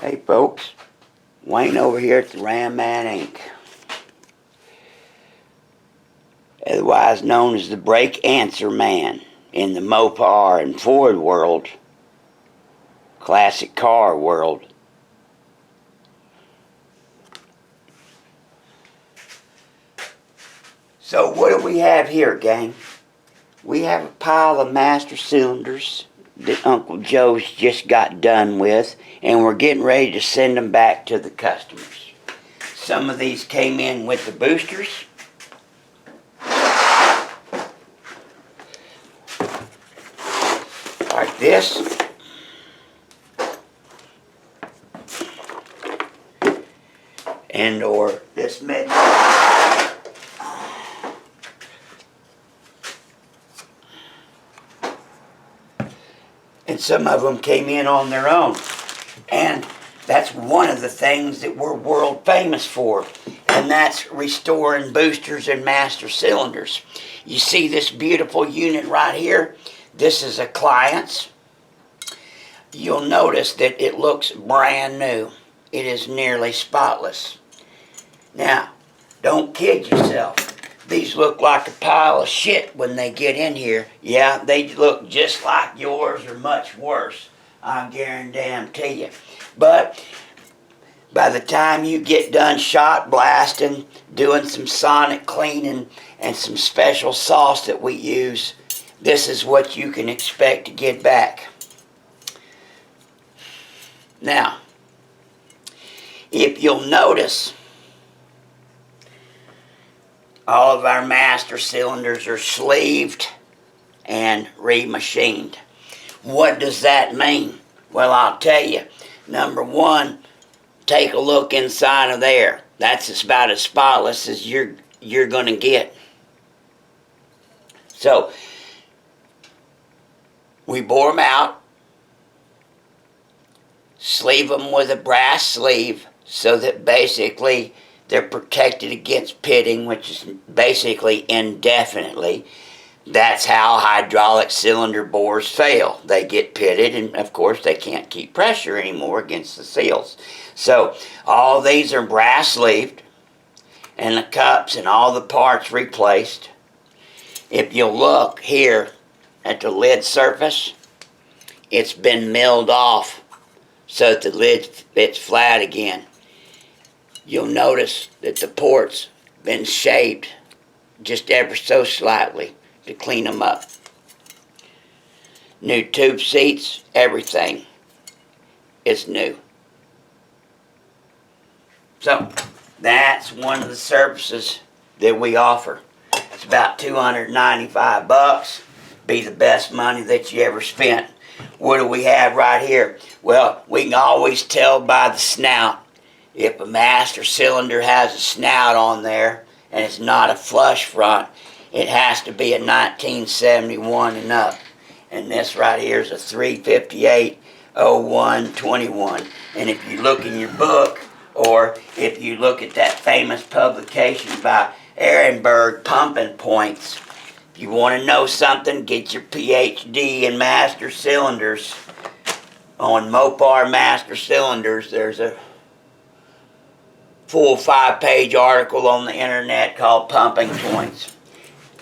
Hey folks, Wayne over here at the Ram Man Inc. Otherwise known as the Brake Answer Man in the Mopar and Ford world, classic car world. So what do we have here, gang? We have a pile of master cylinders that Uncle Joe's just got done with, and we're getting ready to send them back to the customers. Some of these came in with the boosters. Like this. And or this mid. And some of them came in on their own. And that's one of the things that we're world famous for. And that's restoring boosters and master cylinders. You see this beautiful unit right here? This is a client's. You'll notice that it looks brand new. It is nearly spotless. Now, don't kid yourself. These look like a pile of shit when they get in here. Yeah, they look just like yours or much worse. I guarantee you. But by the time you get done shot blasting, doing some sonic cleaning, and some special sauce that we use, this is what you can expect to get back. Now, if you'll notice, all of our master cylinders are sleeved and remachined. What does that mean? Well, I'll tell you. Number one, take a look inside of there. That's about as spotless as you're going to get. So, we bore them out, sleeve them with a brass sleeve so that basically they're protected against pitting, which is basically indefinitely. That's how hydraulic cylinder bores fail. They get pitted, and of course they can't keep pressure anymore against the seals. So all these are brass sleeved, and the cups and all the parts replaced. If you'll look here at the lid surface, it's been milled off so that the lid fits flat again. You'll notice that the ports been shaped just ever so slightly to clean them up. New tube seats, everything is new. So that's one of the services that we offer. It's about $295. Be the best money that you ever spent. What do we have right here? Well, we can always tell by the snout. If a master cylinder has a snout on there and it's not a flush front, it has to be a 1971 and up. And this right here is a 358-01-21. And if you look in your book, or if you look at that famous publication by Ehrenberg, Pumping Points, if you want to know something, get your PhD in master cylinders. On Mopar master cylinders, there's a full 5-page article on the internet called Pumping Points.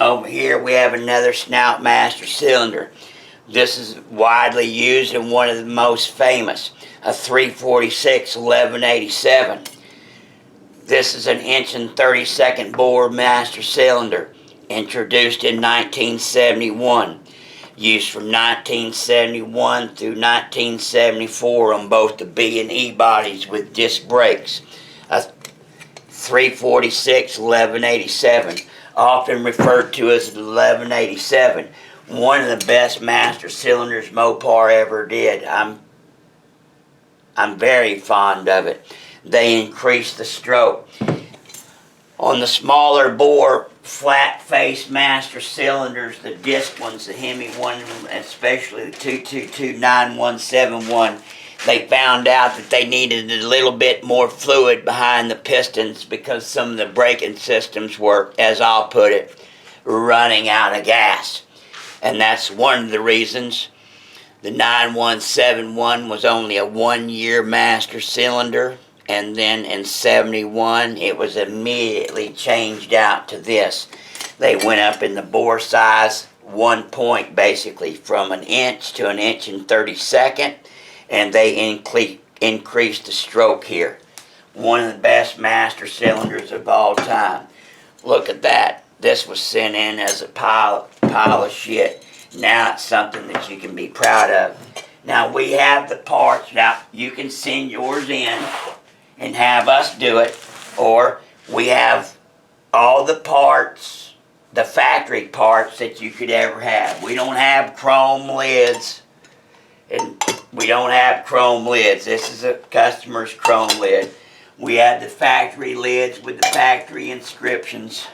Over here we have another snout master cylinder. This is widely used and one of the most famous, a 346-1187. This is an 1-32 bore master cylinder, introduced in 1971. Used from 1971 through 1974 on both the B and E bodies with disc brakes. A 346-1187, often referred to as 1187. One of the best master cylinders Mopar ever did. I'm very fond of it. They increase the stroke. On the smaller bore, flat face master cylinders, the disc ones, the Hemi one, especially the 222-9171, they found out that they needed a little bit more fluid behind the pistons because some of the braking systems were, as I'll put it, running out of gas. And that's one of the reasons The 9171 was only a 1-year master cylinder, and then in 71 it was immediately changed out to this. They went up in the bore size 1 point, basically from 1 inch to 1 inch and 32nd, and they increased the stroke here. One of the best master cylinders of all time. Look at that. This was sent in as a pile of shit. Now it's something that you can be proud of. Now we have the parts. Now you can send yours in and have us do it, or we have all the parts, the factory parts that you could ever have. We don't have chrome lids, and we don't have chrome lids. This is a customer's chrome lid. We have the factory lids with the factory inscriptions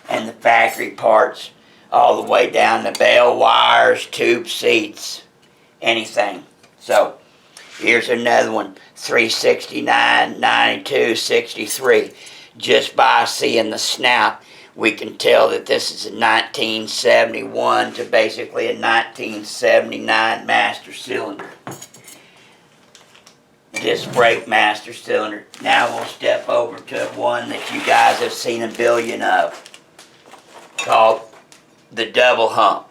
and the factory parts, all the way down to bell wires, tube seats, anything. So here's another one, 369, 92, 63. Just by seeing the snout, we can tell that this is a 1971 to basically a 1979 master cylinder. Disc brake master cylinder. Now we'll step over to one that you guys have seen a billion of, called the double hump.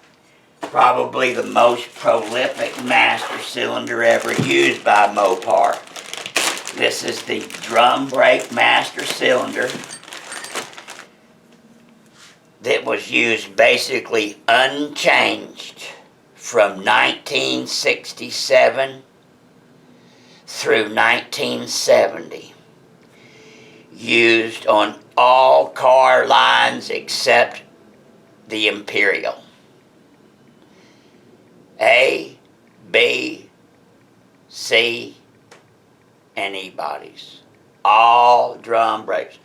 Probably the most prolific master cylinder ever used by Mopar. This is the drum brake master cylinder that was used basically unchanged from 1967 through 1970. Used on all car lines except the Imperial. A, B, C, and E bodies. All drum brakes.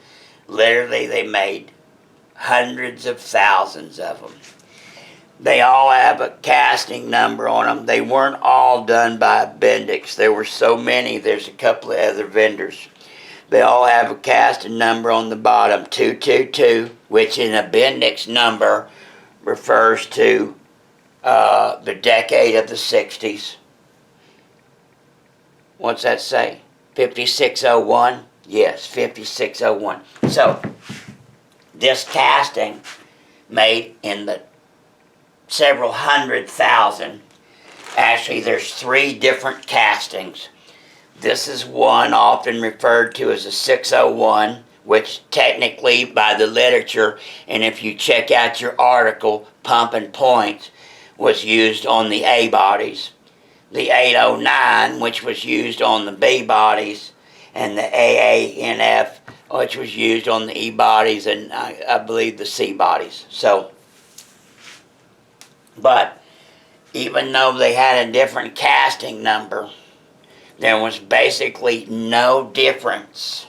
Literally, they made hundreds of thousands of them. They all have a casting number on them. They weren't all done by Bendix. There were so many, there's a couple of other vendors. They all have a casting number on the bottom, 222, which in a Bendix number refers to the decade of the 60s. What's that say? 5601? Yes, 5601. So, this casting made in the several 100,000. Actually, there's 3 different castings. This is one often referred to as a 601, which technically by the literature, and if you check out your article, Pump and Points, was used on the A bodies. The 809, which was used on the B bodies, and the AANF, which was used on the E bodies and I believe the C bodies. So, but even though they had a different casting number, there was basically no difference.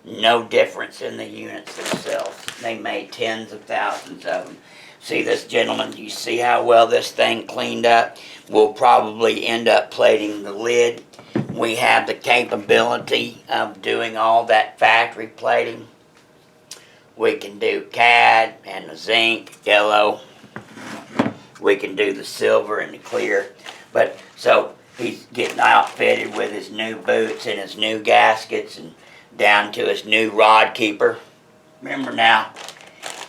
No difference in the units themselves. They made tens of thousands of them. See this, gentlemen? You see how well this thing cleaned up? We'll probably end up plating the lid. We have the capability of doing all that factory plating. We can do CAD and the zinc, yellow. We can do the silver and the clear. But so he's getting outfitted with his new boots and his new gaskets and down to his new rod keeper. Remember now,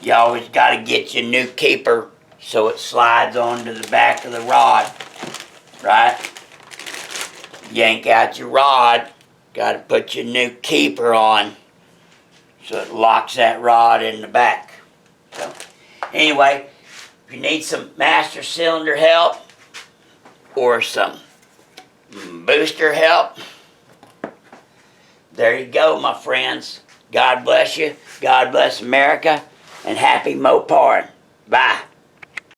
you always got to get your new keeper so it slides onto the back of the rod, right? Yank out your rod, got to put your new keeper on so it locks that rod in the back. So anyway, if you need some master cylinder help or some booster help, there you go, my friends. God bless you. God bless America. And happy Mopar. Bye.